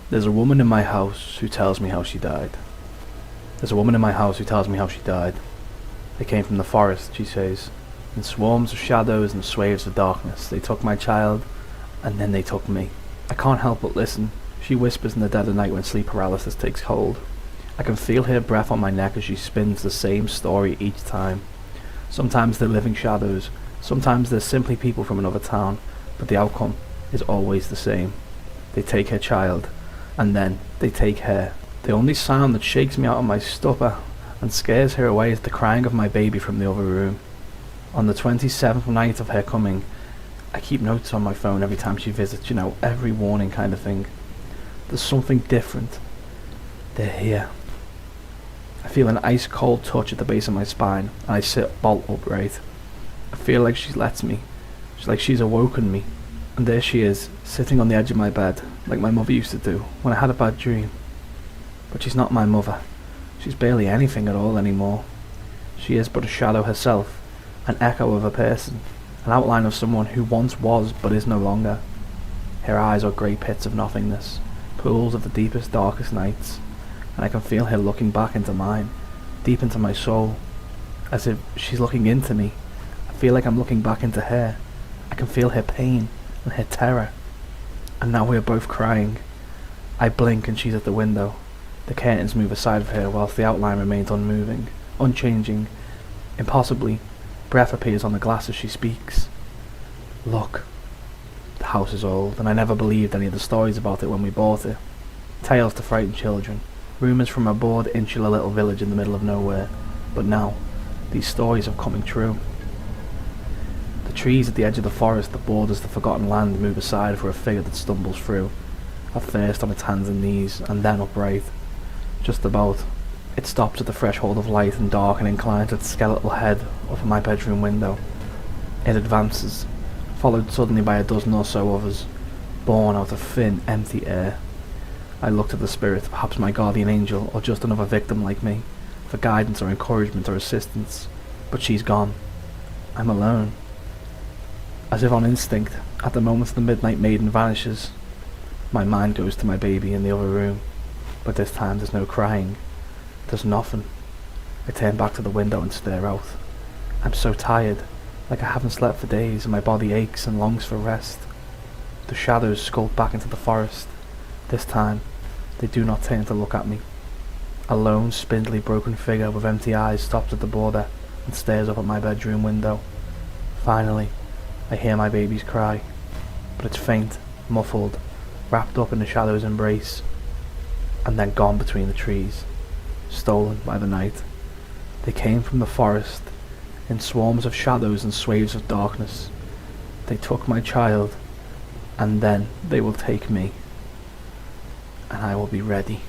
There's a woman in my house who tells me how she died. There's a woman in my house who tells me how she died. They came from the forest, she says. In swarms of shadows and swaves of darkness, they took my child, and then they took me. I can't help but listen. She whispers in the dead of night when sleep paralysis takes hold. I can feel her breath on my neck as she spins the same story each time. Sometimes they're living shadows, sometimes they're simply people from another town, but the outcome is always the same. They take her child, and then they take her. The only sound that shakes me out of my stupor and scares her away is the crying of my baby from the other room. On the 27th night of her coming, I keep notes on my phone every time she visits, every warning kind of thing. There's something different. They're here. I feel an ice cold touch at the base of my spine, and I sit bolt upright. I feel like she lets me. It's like she's awoken me. And there she is, sitting on the edge of my bed, like my mother used to do when I had a bad dream. But she's not my mother. She's barely anything at all anymore. She is but a shadow herself, an echo of a person, an outline of someone who once was but is no longer. Her eyes are grey pits of nothingness, pools of the deepest, darkest nights, and I can feel her looking back into mine, deep into my soul, as if she's looking into me. I feel like I'm looking back into her. I can feel her pain and her terror. And now we are both crying. I blink and she's at the window. The curtains move aside of her whilst the outline remains unmoving, unchanging. Impossibly, breath appears on the glass as she speaks. Look. The house is old, and I never believed any of the stories about it when we bought it. Tales to frighten children, rumours from a bored, insular little village in the middle of nowhere. But now, these stories are coming true. The trees at the edge of the forest that borders the forgotten land move aside for a figure that stumbles through, at first on its hands and knees, and then upright. Just about. It stops at the threshold of light and dark and inclines its skeletal head over my bedroom window. It advances, followed suddenly by a dozen or so others, born out of thin, empty air. I looked at the spirit, perhaps my guardian angel, or just another victim like me, for guidance or encouragement or assistance, but she's gone. I'm alone. As if on instinct, at the moment the midnight maiden vanishes, my mind goes to my baby in the other room, but this time there's no crying. There's nothing. I turn back to the window and stare out. I'm so tired, like I haven't slept for days, and my body aches and longs for rest. The shadows skulk back into the forest. This time, they do not turn to look at me. A lone, spindly, broken figure with empty eyes stops at the border and stares up at my bedroom window. Finally, I hear my baby's cry, but it's faint, muffled, wrapped up in the shadow's embrace, and then gone between the trees, stolen by the night. They came from the forest, in swarms of shadows and swaves of darkness. They took my child, and then they will take me, and I will be ready.